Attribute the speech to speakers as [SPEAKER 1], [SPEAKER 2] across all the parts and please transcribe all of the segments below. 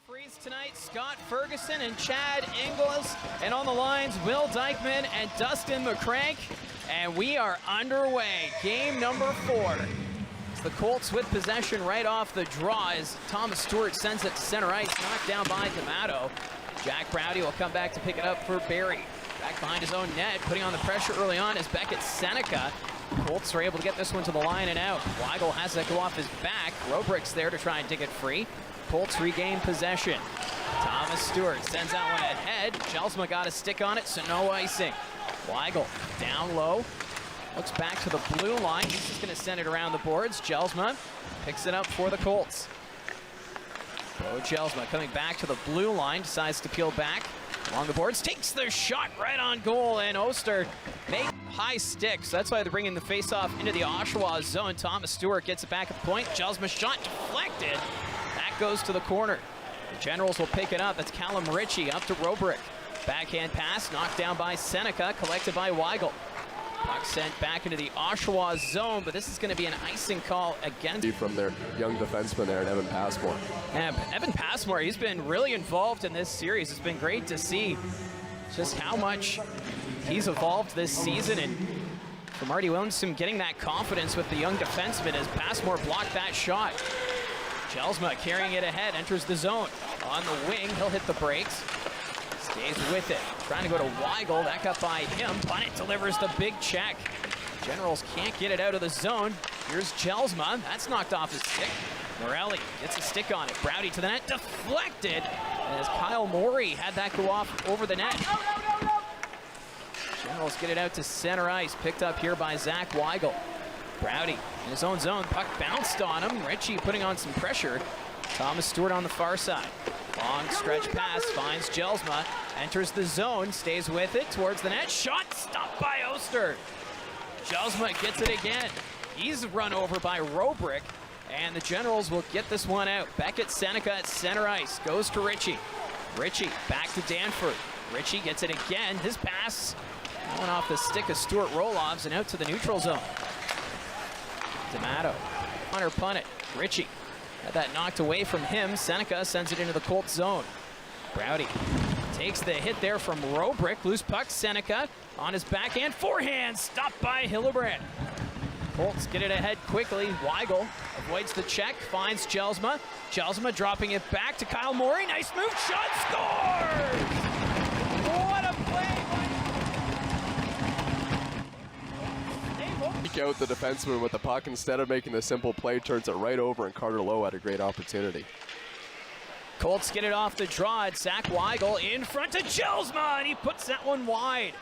[SPEAKER 1] referees tonight, Scott Ferguson and Chad Ingles, and on the lines, Will Dykeman and Dustin McCrank, and we are underway. Game number 4. It's the Colts with possession right off the draw as Thomas Stewart sends it to center ice, knocked down by D'Amato. Jack Browdy will come back to pick it up for Barrie. Back behind his own net, putting on the pressure early on is Beckett Sennecke. Colts are able to get this one to the line and out. Weigel has that go off his back. Robrick's there to try and dig it free. Colts regain possession. Thomas Stewart sends that one ahead. Jelsma got a stick on it, so no icing. Weigel down low. Looks back to the blue line. He's just going to send it around the boards. Jelsma picks it up for the Colts. Bo Jelsma coming back to the blue line. Decides to peel back along the boards. Takes the shot right on goal, and Oster makes high sticks. That's why they're bringing the face-off into the Oshawa zone. Thomas Stewart gets it back at the point. Jelsma shot deflected. That goes to the corner. The Generals will pick it up. That's Callum Ritchie up to Robrick. Backhand pass knocked down by Sennecke, collected by Weigel. Puck sent back into the Oshawa zone, but this is going to be an icing call against
[SPEAKER 2] from their young defenseman there, Evan Passmore.
[SPEAKER 1] Yeah, Evan Passmore, he's been really involved in this series. It's been great to see just how much he's evolved this season, and for Marty Williamson getting that confidence with the young defenseman as Passmore blocked that shot. Jelsma carrying it ahead, enters the zone. On the wing, he'll hit the brakes. Stays with it. Trying to go to Weigel. That got by him. Bunnett delivers the big check. Generals can't get it out of the zone. Here's Jelsma. That's knocked off his stick. Morelli gets a stick on it. Browdy to the net. Deflected. As Kyle Morey had that go off over the net. Generals get it out to center ice. Picked up here by Zach Weigel. Browdy in his own zone. Puck bounced on him. Ritchie putting on some pressure. Thomas Stewart on the far side. Long stretch pass, finds Jelsma, enters the zone, stays with it, towards the net, shot stopped by Oster. Jelsma gets it again. He's run over by Robrick, and the Generals will get this one out. Beckett Sennecke at center ice, goes to Ritchie. Ritchie back to Danford. Ritchie gets it again, his pass going off the stick of Stuart Roloffs and out to the neutral zone. D'Amato, Hunter punt it, Ritchie. Had that knocked away from him. Sennecke sends it into the Colts zone. Browdy takes the hit there from Robrick. Loose puck, Sennecke on his backhand. Forehand stopped by Hillebrand. Colts get it ahead quickly. Weigel avoids the check, finds Jelsma. Jelsma dropping it back to Kyle Morey. Nice move, shot, scores! What a play!
[SPEAKER 2] Out the defenseman with the puck, instead of making the simple play, turns it right over, and Carter Lowe had a great opportunity.
[SPEAKER 1] Colts get it off the draw. It's Zach Weigel in front of Jelsma, and he puts that one wide.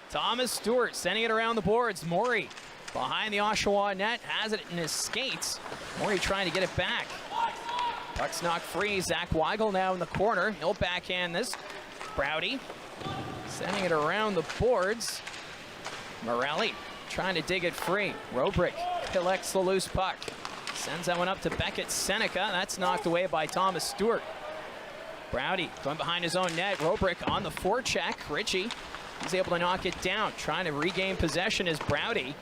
[SPEAKER 1] Thomas Stewart sending it around the boards. Morey behind the Oshawa net, has it in his skates. Morey trying to get it back. Puck's knocked free. Zach Weigel now in the corner. He'll backhand this. Browdy sending it around the boards. Morelli trying to dig it free. Robrick collects the loose puck. Sends that one up to Beckett Sennecke. That's knocked away by Thomas Stewart. Browdy going behind his own net. Robrick on the forecheck. Ritchie, he's able to knock it down. Trying to regain possession is Browdy.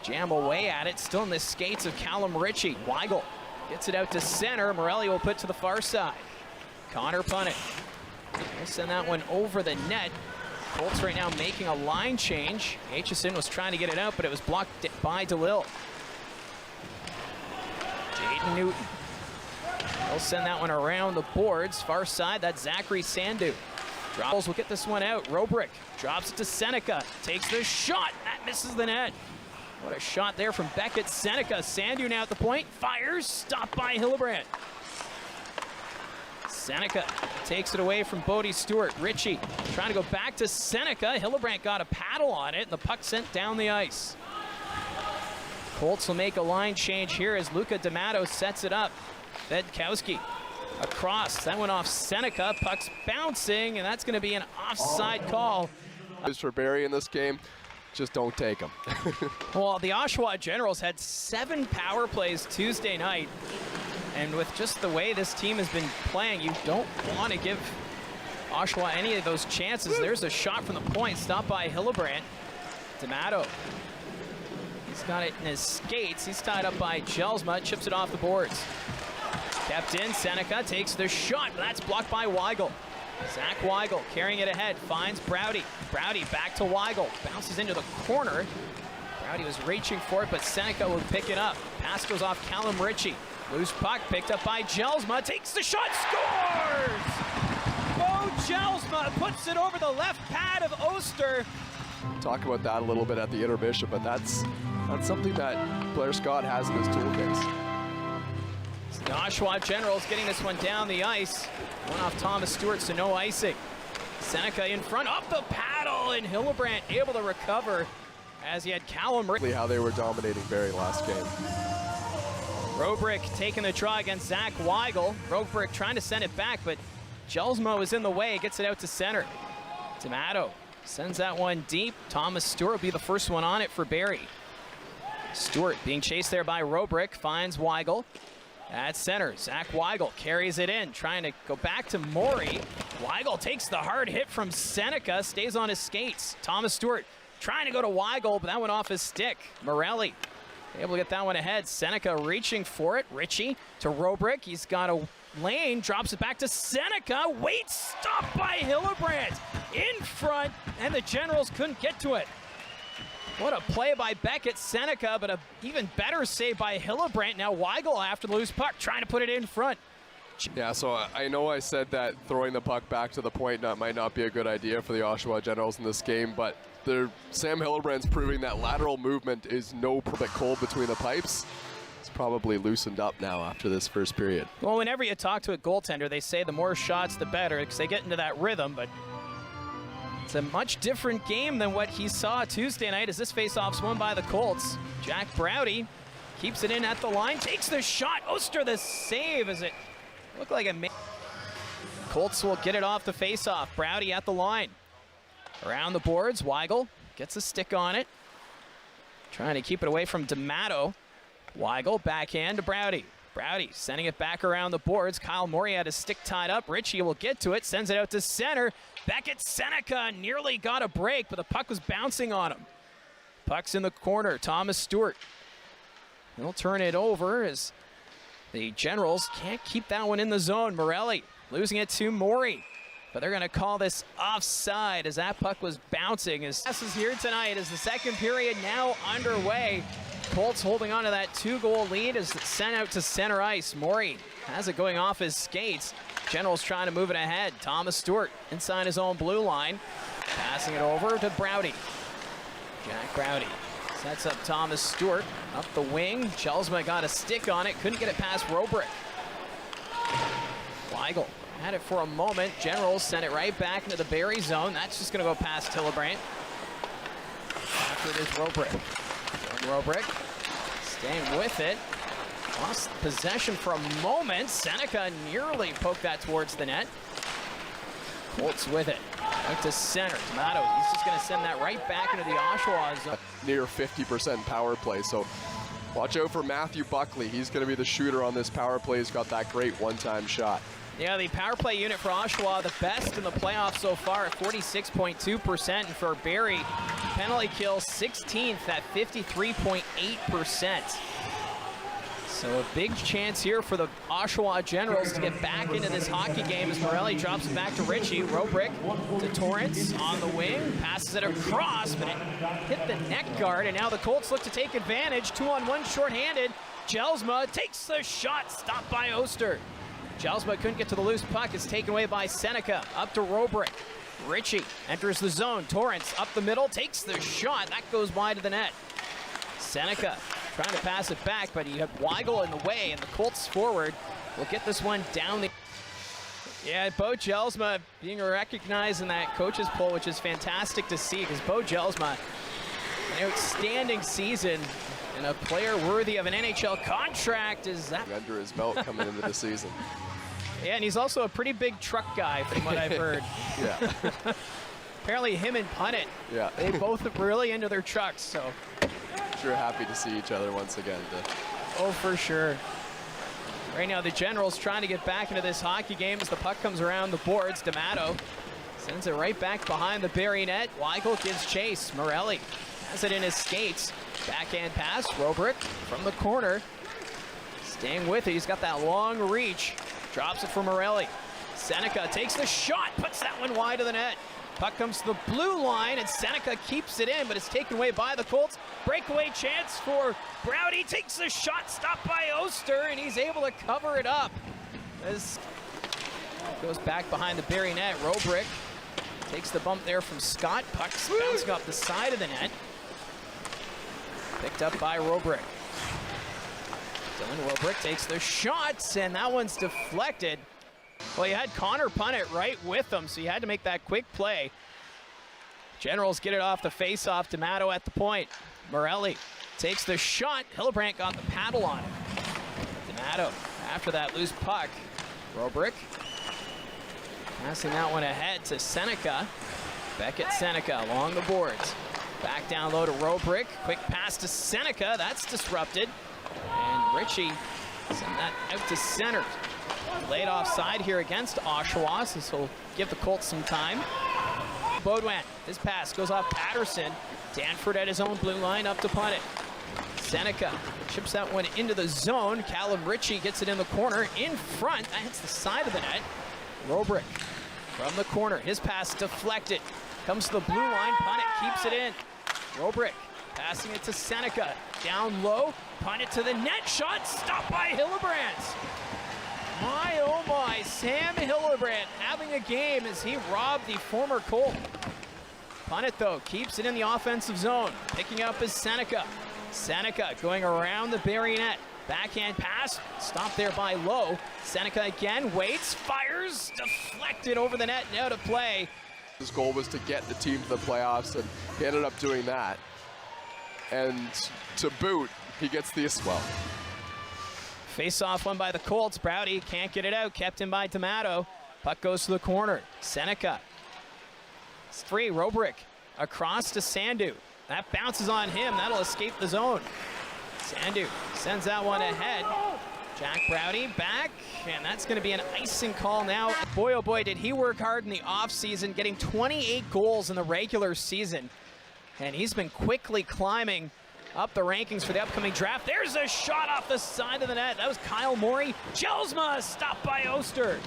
[SPEAKER 1] Jam away at it. Still in the skates of Callum Ritchie. Weigel gets it out to center. Morelli will put to the far side. Connor Punnett. He'll send that one over the net. Colts right now making a line change. Aitchison was trying to get it out, but it was blocked by DeLille. Jaden Newton. He'll send that one around the boards. Far side, that's Zachary Sandu. Dropples will get this one out. Robrick drops it to Sennecke. Takes the shot. That misses the net. What a shot there from Beckett Sennecke. Sandu now at the point. Fires. Stopped by Hillebrand. Sennecke takes it away from Bodie Stewart. Ritchie trying to go back to Sennecke. Hillebrand got a paddle on it, and the puck sent down the ice. Colts will make a line change here as Luka D'Amato sets it up. Vedkowski across. That went off Sennecke. Puck's bouncing, and that's going to be an offside call.
[SPEAKER 2] For Barrie in this game, just don't take them.
[SPEAKER 1] Well, the Oshawa Generals had 7 power plays Tuesday night. And with just the way this team has been playing, you don't want to give Oshawa any of those chances. There's a shot from the point, stopped by Hillebrand. D'Amato, he's got it in his skates. He's tied up by Jelsma, chips it off the boards. Kept in, Sennecke takes the shot, but that's blocked by Weigel. Zach Weigel carrying it ahead, finds Browdy. Browdy back to Weigel, bounces into the corner. Browdy was reaching for it, but Sennecke will pick it up. Pass goes off Callum Ritchie. Loose puck picked up by Jelsma, takes the shot, scores! Bo Jelsma puts it over the left pad of Oster.
[SPEAKER 2] Talk about that a little bit at the intermission, but that's something that Blair Scott has in his toolkit.
[SPEAKER 1] The Oshawa Generals getting this one down the ice. One off Thomas Stewart, so no icing. Sennecke in front, off the paddle, and Hillebrand able to recover as he had Callum Ritchie.
[SPEAKER 2] How they were dominating Barrie last game.
[SPEAKER 1] Robrick taking the try against Zach Weigel. Robrick trying to send it back, but Jelsma is in the way, gets it out to center. D'Amato sends that one deep. Thomas Stewart will be the first one on it for Barrie. Stewart being chased there by Robrick, finds Weigel. At center, Zach Weigel carries it in, trying to go back to Morey. Weigel takes the hard hit from Sennecke, stays on his skates. Thomas Stewart trying to go to Weigel, but that went off his stick. Morelli able to get that one ahead. Sennecke reaching for it. Ritchie to Robrick. He's got a lane, drops it back to Sennecke. Wait, stopped by Hillebrand in front, and the Generals couldn't get to it. What a play by Beckett Sennecke, but a even better save by Hillebrand. Now Weigel after the loose puck, trying to put it in front.
[SPEAKER 2] Yeah, so I know I said that throwing the puck back to the point might not be a good idea for the Oshawa Generals in this game, but Sam Hillebrand's proving that lateral movement is no bit cold between the pipes. It's probably loosened up now after this first period.
[SPEAKER 1] Well, whenever you talk to a goaltender, they say the more shots, the better, because they get into that rhythm, but it's a much different game than what he saw Tuesday night as this faceoff's won by the Colts. Jack Browdy keeps it in at the line, takes the shot. Oster the save as it looked like it made. Colts will get it off the faceoff. Browdy at the line. Around the boards, Weigel gets a stick on it. Trying to keep it away from D'Amato. Weigel backhand to Browdy. Browdy sending it back around the boards. Kyle Morey had his stick tied up. Ritchie will get to it, sends it out to center. Beckett Sennecke nearly got a break, but the puck was bouncing on him. Puck's in the corner. Thomas Stewart. He'll turn it over as the Generals can't keep that one in the zone. Morelli losing it to Morey, but they're going to call this offside as that puck was bouncing. As this is here tonight as the second period now underway. Colts holding on to that 2-goal lead as it's sent out to center ice. Morey has it going off his skates. Generals trying to move it ahead. Thomas Stewart inside his own blue line. Passing it over to Browdy. Jack Browdy sets up Thomas Stewart up the wing. Jelsma got a stick on it. Couldn't get it past Robrick. Weigel had it for a moment. Generals sent it right back into the Barrie zone. That's just going to go past Hillebrand. After it is Robrick. Robrick staying with it. Lost possession for a moment. Sennecke nearly poked that towards the net. Colts with it. Out to center. D'Amato, he's just going to send that right back into the Oshawa zone.
[SPEAKER 2] Near 50% power play, so watch out for Matthew Buckley. He's going to be the shooter on this power play. He's got that great one-time shot.
[SPEAKER 1] Yeah, the power play unit for Oshawa, the best in the playoffs so far at 46.2%. And for Barrie, penalty kill 16th at 53.8%. So a big chance here for the Oshawa Generals to get back into this hockey game as Morelli drops it back to Ritchie. Robrick to Torrance on the wing, passes it across, but it hit the neck guard, and now the Colts look to take advantage. 2-on-1 shorthanded. Jelsma takes the shot, stopped by Oster. Jelsma couldn't get to the loose puck. It's taken away by Sennecke. Up to Robrick. Ritchie enters the zone. Torrance up the middle, takes the shot. That goes wide of the net. Sennecke trying to pass it back, but he had Weigel in the way, and the Colts forward will get this one down the... Yeah, Bo Jelsma being recognized in that coaches poll, which is fantastic to see, because Bo Jelsma, an outstanding season and a player worthy of an NHL contract. Is that
[SPEAKER 2] under his belt coming into the season?
[SPEAKER 1] Yeah, and he's also a pretty big truck guy from what I've heard.
[SPEAKER 2] Yeah.
[SPEAKER 1] Apparently him and Punnett,
[SPEAKER 2] yeah,
[SPEAKER 1] they both are really into their trucks, so.
[SPEAKER 2] Sure happy to see each other once again.
[SPEAKER 1] Oh, for sure. Right now the Generals trying to get back into this hockey game as the puck comes around the boards. D'Amato sends it right back behind the Barrie net. Weigel gives chase. Morelli has it in his skates. Backhand pass. Robrick from the corner. Staying with it, he's got that long reach. Drops it for Morelli. Sennecke takes the shot, puts that one wide of the net. Puck comes to the blue line, and Sennecke keeps it in, but it's taken away by the Colts. Breakaway chance for Browdy, takes the shot, stopped by Oster, and he's able to cover it up. As goes back behind the Barrie net, Robrick takes the bump there from Scott. Puck's bouncing off the side of the net. Picked up by Robrick. Dylan Robrick takes the shots, and that one's deflected. Well, you had Connor punt it right with him, so you had to make that quick play. Generals get it off the face-off. D'Amato at the point. Morelli takes the shot. Hillebrand got the paddle on it. D'Amato after that loose puck. Robrick passing that one ahead to Sennecke. Beckett Sennecke along the boards. Back down low to Robrick. Quick pass to Sennecke. That's disrupted. And Ritchie sent that out to center. Laid offside here against Oshawa, so this will give the Colts some time. Baudouin, his pass goes off Patterson. Danford at his own blue line up to punt it. Sennecke chips that one into the zone. Callum Ritchie gets it in the corner in front. That hits the side of the net. Robrick from the corner. His pass deflected. Comes to the blue line. Punt it, keeps it in. Robrick passing it to Sennecke. Down low. Punt it to the net. Shot stopped by Hillebrand. My, oh my, Sam Hillebrand having a game as he robbed the former Colt. Punt it though, keeps it in the offensive zone. Picking up is Sennecke. Sennecke going around the Barrie net. Backhand pass, stopped there by Lowe. Sennecke again, waits, fires, deflected over the net and out of play.
[SPEAKER 2] His goal was to get the team to the playoffs, and he ended up doing that. And to boot, he gets the assist well.
[SPEAKER 1] Face-off one by the Colts. Browdy can't get it out. Kept in by D'Amato. Puck goes to the corner. Sennecke. It's free. Robrick across to Sandu. That bounces on him. That'll escape the zone. Sandu sends that one ahead. Jack Browdy back, and that's going to be an icing call now. Boy, oh boy, did he work hard in the offseason, getting 28 goals in the regular season. And he's been quickly climbing up the rankings for the upcoming draft. There's a shot off the side of the net. That was Kyle Morey. Jelsma stopped by Oster.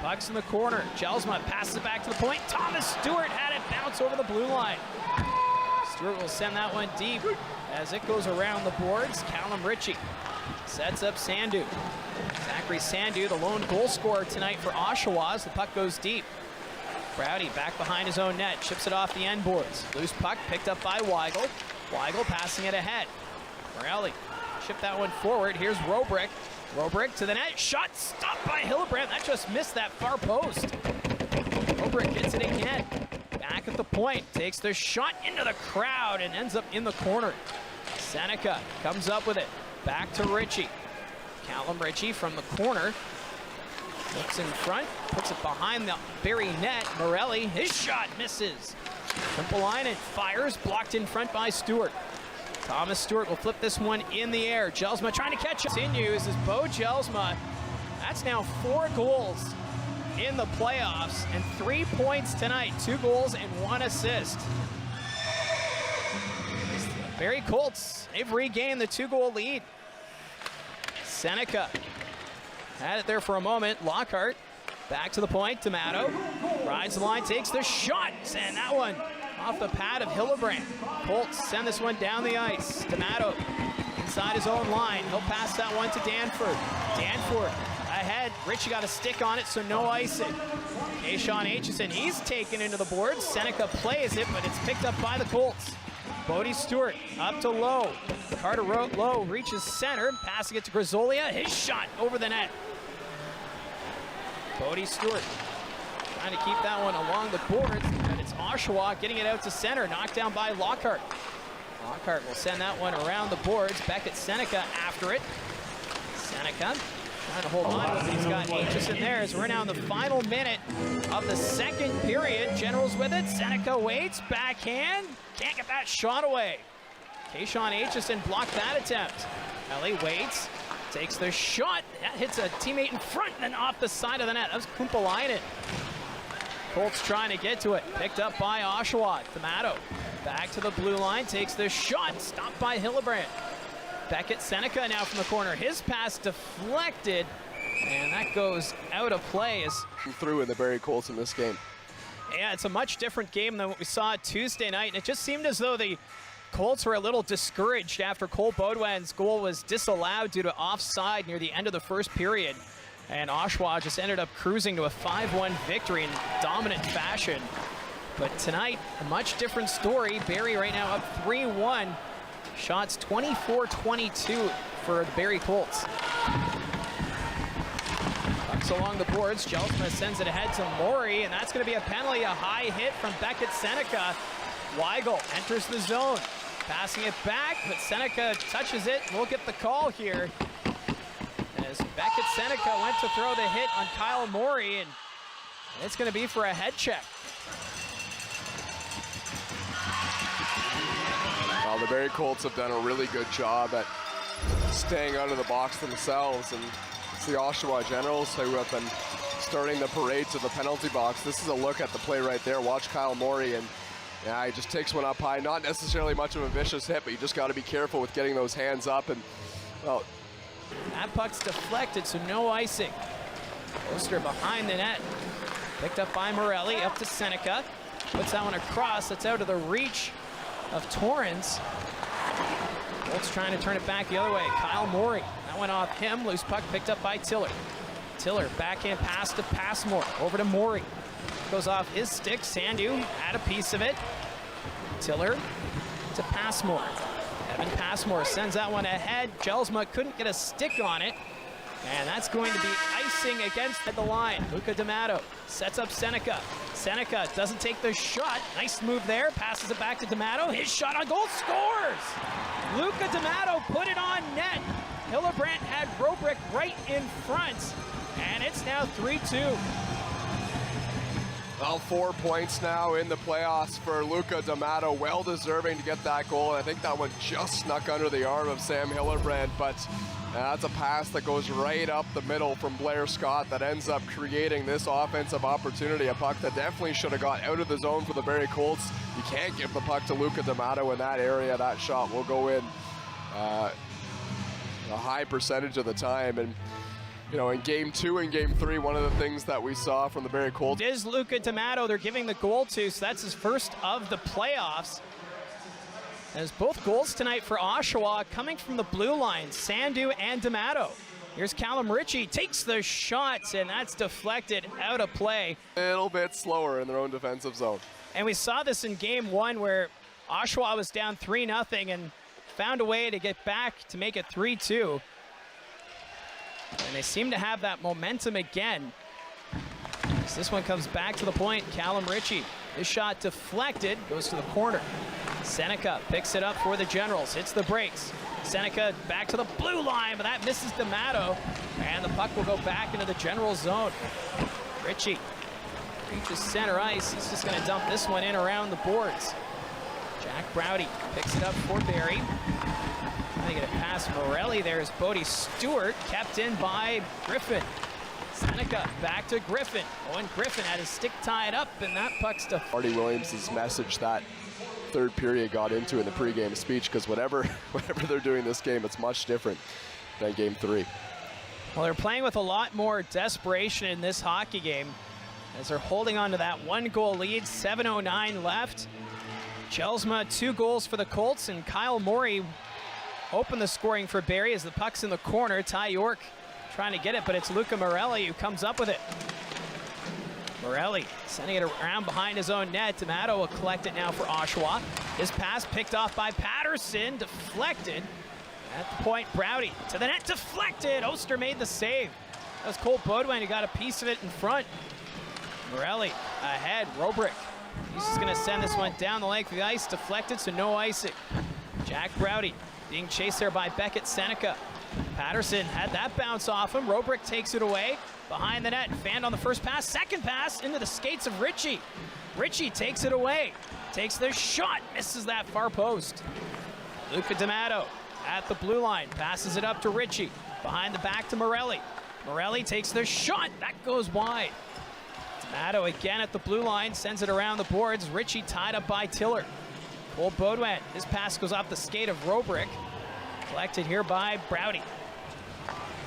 [SPEAKER 1] Puck's in the corner. Jelsma passes it back to the point. Thomas Stewart had it bounce over the blue line. Stewart will send that one deep as it goes around the boards. Callum Ritchie sets up Sandu. Zachary Sandu, the lone goal scorer tonight for Oshawa as the puck goes deep. Browdy back behind his own net, chips it off the end boards. Loose puck picked up by Weigel. Weigel passing it ahead. Morelli chipped that one forward. Here's Robrick. Robrick to the net. Shot stopped by Hillebrand. That just missed that far post. Robrick gets it again. Back at the point. Takes the shot into the crowd and ends up in the corner. Sennecke comes up with it. Back to Ritchie. Callum Ritchie from the corner. Looks in front. Puts it behind the Barrie net. Morelli. His shot misses. Kumpalainen fires, blocked in front by Stewart. Thomas Stewart will flip this one in the air. Jelsma trying to catch it. Continues as Bo Jelsma. That's now 4 goals in the playoffs and 3 points tonight. 2 goals and 1 assist. Barrie Colts, they've regained the 2-goal lead. Sennecke had it there for a moment. Lockhart back to the point. D'Amato rides the line, takes the shot, and that one off the pad of Hillebrand. Colts send this one down the ice. D'Amato inside his own line. He'll pass that one to Danford. Danford ahead. Ritchie got a stick on it, so no icing. Keyshawn Aitchison, he's taken into the boards. Sennecke plays it, but it's picked up by the Colts. Bodie Stewart up to Lowe. Carter Lowe reaches center, passing it to Grisolia. His shot over the net. Bodie Stewart trying to keep that one along the boards, and it's Oshawa getting it out to center, knocked down by Lockhart. Lockhart will send that one around the boards. Beckett Sennecke after it. Sennecke trying to hold on, but he's got Aitchison there as we're now in the final minute of the second period. Generals with it. Sennecke waits, backhand. Can't get that shot away. Keyshawn Aitchison blocked that attempt. Ellie waits. Takes the shot. That hits a teammate in front and then off the side of the net. That was Kumpalainen. Colts trying to get to it. Picked up by Oshawa. D'Amato back to the blue line. Takes the shot. Stopped by Hillebrand. Beckett Sennecke now from the corner. His pass deflected, and that goes out of play.
[SPEAKER 2] Through in the Barrie Colts in this game.
[SPEAKER 1] Yeah, it's a much different game than what we saw Tuesday night, and it just seemed as though the Colts were a little discouraged after Cole Baudouin's goal was disallowed due to offside near the end of the first period. And Oshawa just ended up cruising to a 5-1 victory in dominant fashion. But tonight, a much different story. Barrie right now up 3-1. Shots 24-22 for the Barrie Colts. Pucks along the boards. Jelsma sends it ahead to Morey, and that's going to be a penalty. A high hit from Beckett Sennecke. Weigel enters the zone. Passing it back, but Sennecke touches it. We'll get the call here. As Beckett Sennecke went to throw the hit on Kyle Morey, and it's going to be for a head check.
[SPEAKER 2] Well, the Barrie Colts have done a really good job at staying out of the box themselves, and it's the Oshawa Generals who have been starting the parade to the penalty box. This is a look at the play right there. Watch Kyle Morey, and yeah, he just takes one up high. Not necessarily much of a vicious hit, but you just got to be careful with getting those hands up. And well,
[SPEAKER 1] that puck's deflected, so no icing. Oster behind the net. Picked up by Morelli, up to Sennecke. Puts that one across. That's out of the reach of Torrens. Colts trying to turn it back the other way. Kyle Morey. That went off him. Loose puck picked up by Tiller. Tiller, backhand pass to Passmore. Over to Morey. Goes off his stick. Sandu had a piece of it. Tiller to Passmore. Evan Passmore sends that one ahead. Jelsma couldn't get a stick on it. And that's going to be icing against the line. Luca D'Amato sets up Sennecke. Sennecke doesn't take the shot. Nice move there. Passes it back to D'Amato. His shot on goal, scores! Luca D'Amato put it on net. Hillebrand had Robrick right in front. And it's now 3-2.
[SPEAKER 2] Well, 4 points now in the playoffs for Luca D'Amato. Well deserving to get that goal. I think that one just snuck under the arm of Sam Hillebrand, but that's a pass that goes right up the middle from Blair Scott that ends up creating this offensive opportunity. A puck that definitely should have got out of the zone for the Barrie Colts. You can't give the puck to Luca D'Amato in that area. That shot will go in a high percentage of the time. And you know, in Game 2 and Game 3, one of the things that we saw from the Barrie Colts
[SPEAKER 1] is Luca D'Amato. They're giving the goal to, so that's his first of the playoffs. As both goals tonight for Oshawa coming from the blue line, Sandu and D'Amato. Here's Callum Ritchie, takes the shot, and that's deflected out of play.
[SPEAKER 2] A little bit slower in their own defensive zone.
[SPEAKER 1] And we saw this in Game 1 where Oshawa was down 3-0 and found a way to get back to make it 3-2. And they seem to have that momentum again. As this one comes back to the point, Callum Ritchie. His shot deflected, goes to the corner. Sennecke picks it up for the Generals, hits the brakes. Sennecke back to the blue line, but that misses D'Amato. And the puck will go back into the General zone. Ritchie reaches center ice. He's just going to dump this one in around the boards. Jack Browdy picks it up for Barrie. They get it past Morelli. There's Bodie Stewart, kept in by Griffin. Sennecke back to Griffin. Owen Griffin had his stick tied up, and that puck's to
[SPEAKER 2] Marty Williams' message that third period got into in the pregame speech, because whatever they're doing this game, it's much different than Game 3.
[SPEAKER 1] Well, they're playing with a lot more desperation in this hockey game as they're holding on to that 1-goal lead, 7:09 left. Jelsma, 2 goals for the Colts, and Kyle Morey opened the scoring for Barrie as the puck's in the corner. Ty York trying to get it, but it's Luca Morelli who comes up with it. Morelli sending it around behind his own net. D'Amato will collect it now for Oshawa. His pass picked off by Patterson, deflected. At the point, Browdy to the net, deflected. Oster made the save. That was Cole Baudouin who got a piece of it in front. Morelli ahead, Robrick. He's just gonna send this one down the length of the ice, deflected, so no icing. Jack Browdy being chased there by Beckett Sennecke. Patterson had that bounce off him. Robrick takes it away. Behind the net, fanned on the first pass. Second pass into the skates of Ritchie. Ritchie takes it away. Takes the shot, misses that far post. Luca D'Amato at the blue line, passes it up to Ritchie. Behind the back to Morelli. Morelli takes the shot, that goes wide. D'Amato again at the blue line, sends it around the boards. Ritchie tied up by Tiller. Cole Baudouin, his pass goes off the skate of Robrick. Collected here by Browdy.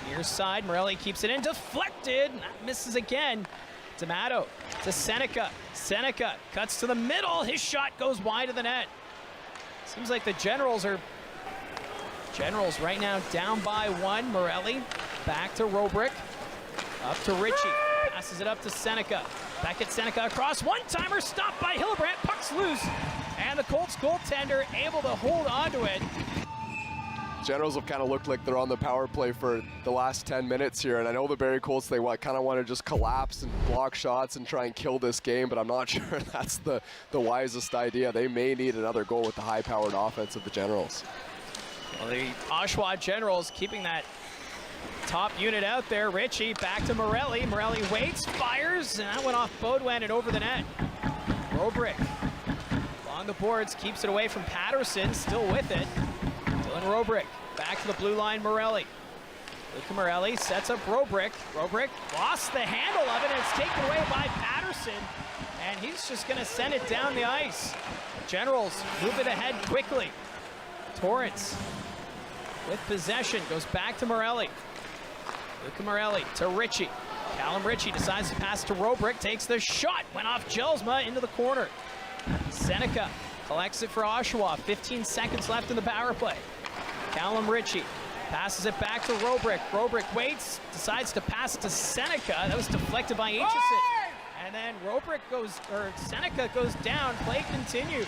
[SPEAKER 1] Near side, Morelli keeps it in, deflected. That misses again. D'Amato to Sennecke. Sennecke cuts to the middle. His shot goes wide of the net. Seems like the Generals right now down by 1. Morelli back to Robrick. Up to Ritchie. Passes it up to Sennecke. Beckett Sennecke across. One-timer stopped by Hillebrand. Puck's loose. And the Colts goaltender able to hold on to it.
[SPEAKER 2] Generals have kind of looked like they're on the power play for the last 10 minutes here, and I know the Barrie Colts, they kind of want to just collapse and block shots and try and kill this game, but I'm not sure that's the wisest idea. They may need another goal with the high-powered offense of the Generals.
[SPEAKER 1] Well, the Oshawa Generals keeping that top unit out there. Ritchie back to Morelli. Morelli waits, fires, and that went off Beaudoin and over the net. Robrick along the boards, keeps it away from Patterson, still with it. Robrick back to the blue line. Morelli. Luca Morelli sets up Robrick. Robrick lost the handle of it, and it's taken away by Patterson. And he's just going to send it down the ice. Generals move it ahead quickly. Torrance with possession goes back to Morelli. Luca Morelli to Ritchie. Callum Ritchie decides to pass to Robrick. Takes the shot. Went off Jelsma into the corner. Sennecke collects it for Oshawa. 15 seconds left in the power play. Callum Ritchie passes it back to Robrick. Robrick waits, decides to pass to Sennecke. That was deflected by Aitchison. And then Sennecke goes down. Play continues.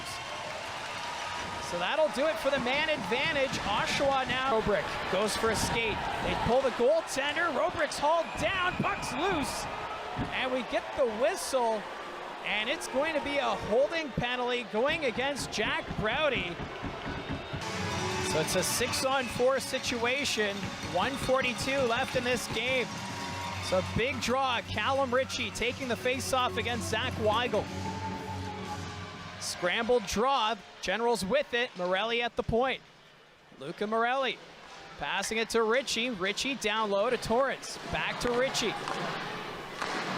[SPEAKER 1] So that'll do it for the man advantage. Oshawa now. Robrick goes for a skate. They pull the goaltender. Robrick's hauled down. Puck's loose. And we get the whistle. And it's going to be a holding penalty going against Jack Browdy. So it's a 6-on-4 situation. 1:42 left in this game. So big draw. Callum Ritchie taking the face-off against Zach Weigel. Scrambled draw. Generals with it. Morelli at the point. Luca Morelli passing it to Ritchie. Ritchie down low to Torrance. Back to Ritchie.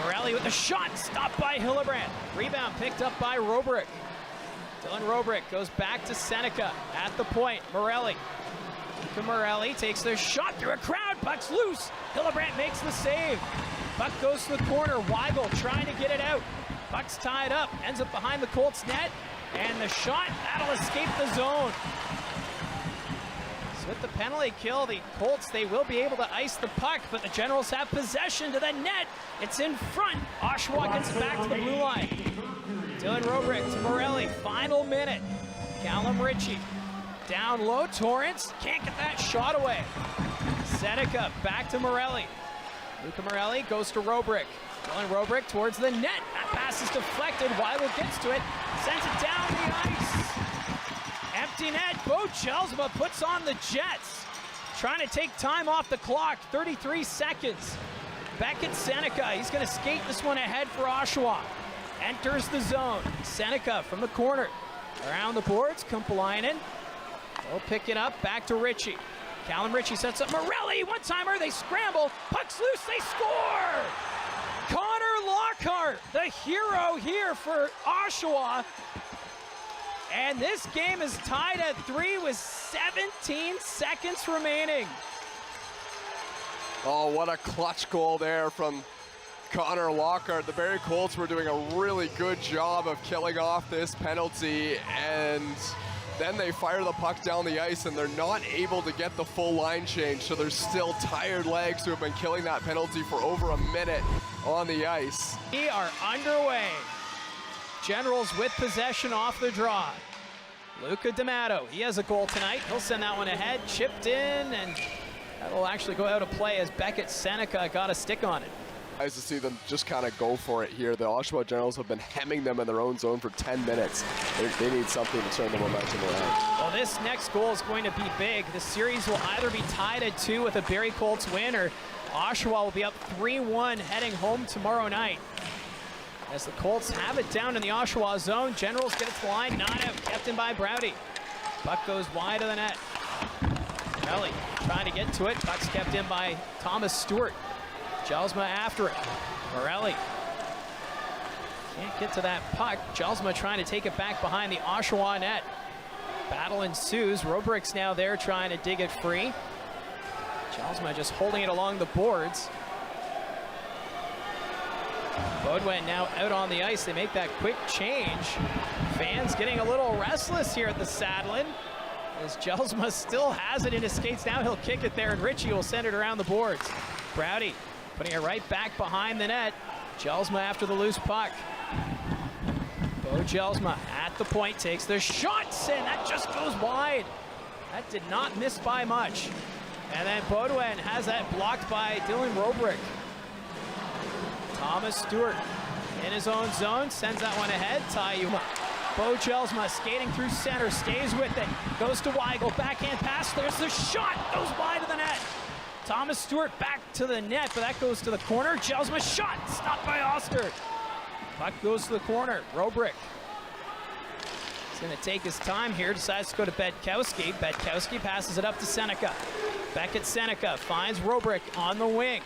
[SPEAKER 1] Morelli with a shot, stopped by Hillebrand. Rebound picked up by Robrick. Dylan Robrick goes back to Sennecke at the point. Morelli. Luca Morelli takes the shot through a crowd. Puck's loose. Hillebrand makes the save. Puck goes to the corner. Weigel trying to get it out. Puck's tied up. Ends up behind the Colts net. And the shot, that'll escape the zone. With the penalty kill, the Colts, they will be able to ice the puck, but the Generals have possession to the net. It's in front. Oshawa gets it back to the blue line. Dylan Robrick to Morelli, final minute. Callum Ritchie down low. Torrance can't get that shot away. Sennecke back to Morelli. Luca Morelli goes to Robrick. Dylan Robrick towards the net. That pass is deflected. Weigel gets to it, sends it down the ice. Empty net. Bo Jelsma puts on the Jets. Trying to take time off the clock. 33 seconds. Beckett Sennecke. He's going to skate this one ahead for Oshawa. Enters the zone. Sennecke from the corner. Around the boards. Kumpalainen will pick it up. Back to Ritchie. Callum Ritchie sets up Morelli. One-timer. They scramble. Puck's loose. They score! Connor Lockhart, the hero here for Oshawa. And this game is tied at 3 with 17 seconds remaining.
[SPEAKER 2] Oh, what a clutch goal there from Connor Lockhart. The Barrie Colts were doing a really good job of killing off this penalty, and then they fire the puck down the ice and they're not able to get the full line change, so there's still tired legs who have been killing that penalty for over a minute on the ice.
[SPEAKER 1] We are underway. Generals with possession off the draw. Luca D'Amato, he has a goal tonight. He'll send that one ahead, chipped in, and that'll actually go out of play as Beckett Sennecke got a stick on it.
[SPEAKER 2] Nice to see them just kind of go for it here. The Oshawa Generals have been hemming them in their own zone for 10 minutes. They need something to turn the momentum around.
[SPEAKER 1] Well, this next goal is going to be big. The series will either be tied at 2 with a Barrie Colts win, or Oshawa will be up 3-1 heading home tomorrow night. As the Colts have it down in the Oshawa zone, Generals get its line, not out, kept in by Browdy. Puck goes wide of the net. Morelli trying to get to it. Puck's kept in by Thomas Stewart. Jelsma after it. Morelli can't get to that puck. Jelsma trying to take it back behind the Oshawa net. Battle ensues. Robrick's now there trying to dig it free. Jelsma just holding it along the boards. Beaudoin now out on the ice. They make that quick change. Fans getting a little restless here at the Saddlin. As Jelsma still has it in his skates. Now he'll kick it there, and Ritchie will send it around the boards. Browdy putting it right back behind the net. Jelsma after the loose puck. Bo Jelsma at the point, takes the shots, and that just goes wide. That did not miss by much. And then Beaudoin has that blocked by Dylan Robrick. Thomas Stewart in his own zone, sends that one ahead. Tayuma. Bo Jelsma skating through center, stays with it, goes to Weigel, backhand pass, there's the shot, goes wide of the net. Thomas Stewart back to the net, but that goes to the corner. Jelsma shot, stopped by Oster. Puck goes to the corner. Robrick. He's going to take his time here, decides to go to Bedkowski. Bedkowski passes it up to Sennecke. Beckett Sennecke finds Robrick on the wing.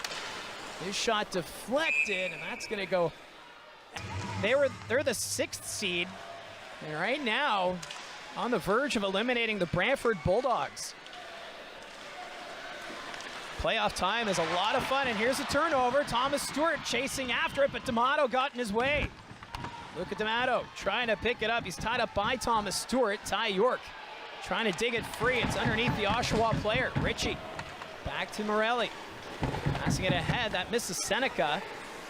[SPEAKER 1] His shot deflected, and that's going to go. They're the 6th seed, and right now on the verge of eliminating the Brantford Bulldogs. Playoff time is a lot of fun, and here's a turnover. Thomas Stewart chasing after it, but D'Amato got in his way. Look at D'Amato trying to pick it up. He's tied up by Thomas Stewart. Ty York trying to dig it free. It's underneath the Oshawa player. Ritchie back to Morelli. Passing it ahead. That misses Sennecke.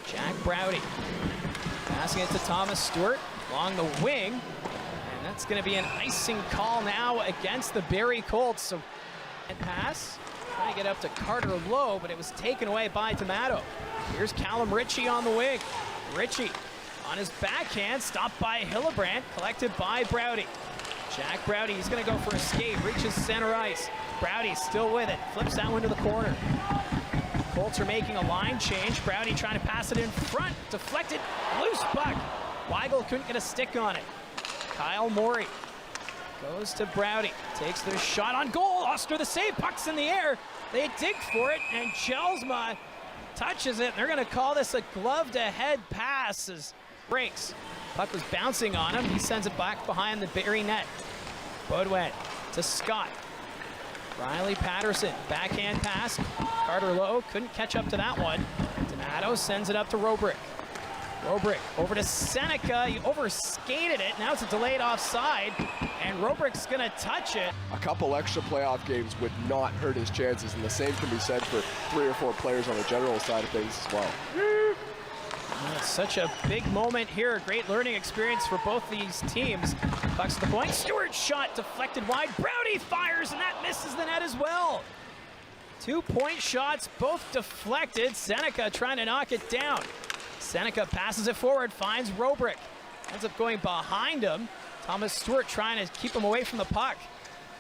[SPEAKER 1] Jack Browdy passing it to Thomas Stewart along the wing. And that's going to be an icing call now against the Barrie Colts. So, pass. Trying to get up to Carter Lowe, but it was taken away by D'Amato. Here's Callum Ritchie on the wing. Ritchie on his backhand, stopped by Hillebrand, collected by Browdy. Jack Browdy, he's going to go for a skate, reaches center ice. Browdy still with it, flips that one to the corner. Colts are making a line change. Browdy trying to pass it in front, deflected, loose puck. Weigel couldn't get a stick on it. Kyle Morey goes to Browdy, takes the shot on goal. Oster the save, puck's in the air. They dig for it, and Jelsma touches it. They're going to call this a glove-to-head pass as breaks. Puck was bouncing on him. He sends it back behind the Barrie net. Beaudoin to Scott. Riley Patterson, backhand pass. Carter Lowe couldn't catch up to that one. D'Amato sends it up to Robrick. Robrick over to Sennecke. He overskated it. Now it's a delayed offside, and Robrick's going to touch it.
[SPEAKER 2] A couple extra playoff games would not hurt his chances, and the same can be said for 3 or 4 players on the general side of things as well.
[SPEAKER 1] It's such a big moment here. A great learning experience for both these teams. Puck's the point. Stewart's shot deflected wide. Browdy fires, and that misses the net as well. 2-point shots, both deflected. Sennecke trying to knock it down. Sennecke passes it forward, finds Robrick. Ends up going behind him. Thomas Stewart trying to keep him away from the puck.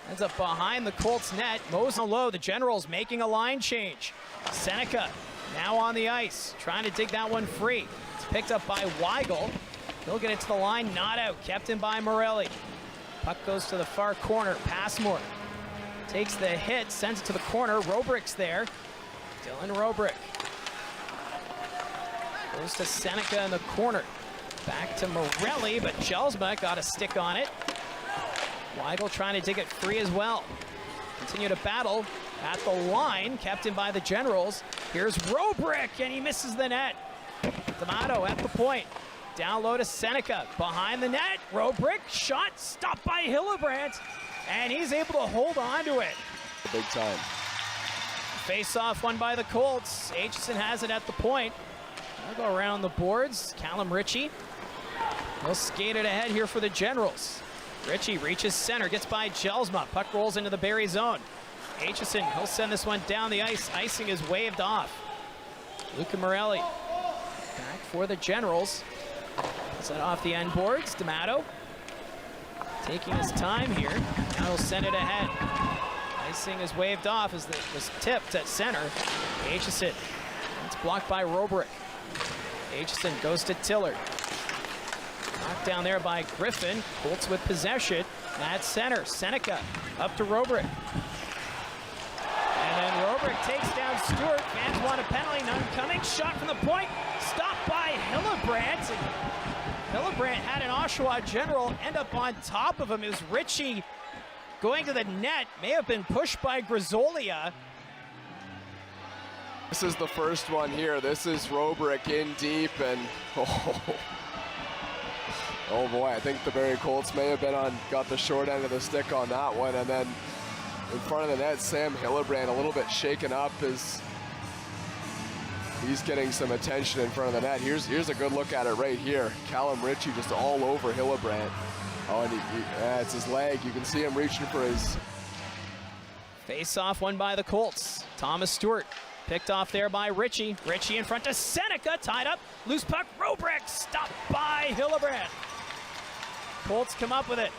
[SPEAKER 1] Ends up behind the Colts net. Mows low. The Generals making a line change. Sennecke now on the ice, trying to dig that one free. It's picked up by Weigel. He'll get it to the line, not out. Kept in by Morelli. Puck goes to the far corner. Passmore takes the hit, sends it to the corner. Robrick's there. Dylan Robrick goes to Sennecke in the corner. Back to Morelli, but Jelsma got a stick on it. Weigel trying to dig it free as well. Continue to battle at the line, kept in by the Generals. Here's Robrick, and he misses the net. D'Amato at the point. Down low to Sennecke, behind the net. Robrick, shot, stopped by Hillebrand, and he's able to hold on to it.
[SPEAKER 2] Big time.
[SPEAKER 1] Face-off won by the Colts. Aitchison has it at the point. They'll go around the boards. Callum Ritchie. He'll skate it ahead here for the Generals. Ritchie reaches center, gets by Jelsma. Puck rolls into the Barrie zone. Aitchison, he'll send this one down the ice. Icing is waved off. Luca Morelli back for the Generals. Puts that off the end boards. D'Amato taking his time here. Now he'll send it ahead. Icing is waved off as it was tipped at center. Aitchison. It's blocked by Robrick. Aitchison goes to Tillard. Knocked down there by Griffin. Colts with possession at center. Sennecke up to Robrick. And then Robrick takes down Stewart. Fans want a penalty, none coming. Shot from the point, stopped by Hillebrand. Hillebrand had an Oshawa General end up on top of him. It was Ritchie going to the net, may have been pushed by Grisolia.
[SPEAKER 2] This is the first one here. This is Robrick in deep, and oh boy, I think the Barrie Colts may have been got the short end of the stick on that one. And then in front of the net, Sam Hillebrand a little bit shaken up as he's getting some attention in front of the net. Here's a good look at it right here. Callum Ritchie just all over Hillebrand. Oh, and it's his leg. You can see him reaching for his...
[SPEAKER 1] Face-off won by the Colts. Thomas Stewart picked off there by Ritchie. Ritchie in front to Sennecke, tied up. Loose puck, Robrick, stopped by Hillebrand. Colts come up with it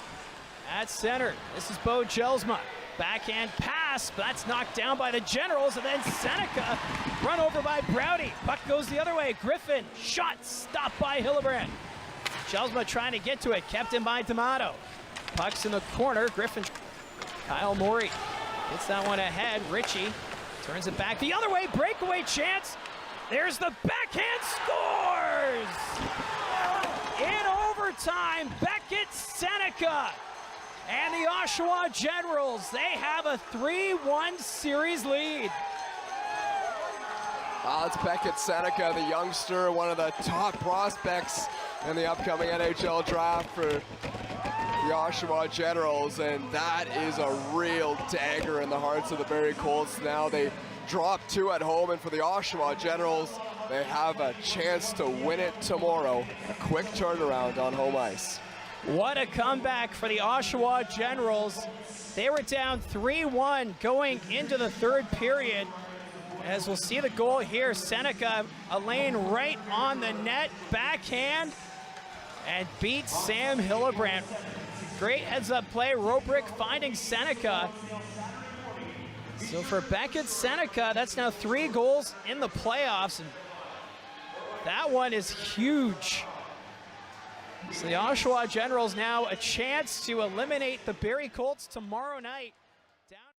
[SPEAKER 1] at center. This is Bo Jelsma. Backhand pass, but that's knocked down by the Generals, and then Sennecke run over by Browdy. Puck goes the other way. Griffin, shot, stopped by Hillebrand. Jelsma trying to get to it, kept in by D'Amato. Puck's in the corner. Griffin, Kyle Morey gets that one ahead. Ritchie turns it back the other way. Breakaway chance. There's the backhand, scores! In overtime, Beckett Sennecke and the Oshawa Generals, they have a 3-1 series lead.
[SPEAKER 2] It's Beckett Sennecke, the youngster, one of the top prospects in the upcoming NHL draft for the Oshawa Generals, and that is a real dagger in the hearts of the Barrie Colts. Now they drop 2 at home, and for the Oshawa Generals, they have a chance to win it tomorrow. A quick turnaround on home ice.
[SPEAKER 1] What a comeback for the Oshawa Generals. They were down 3-1 going into the third period. As we'll see the goal here, Sennecke, a lane right on the net, backhand, and beats Sam Hillebrand. Great heads-up play, Robrick finding Sennecke. So for Beckett Sennecke, that's now 3 goals in the playoffs, and that one is huge. So the Oshawa Generals now a chance to eliminate the Barrie Colts tomorrow night.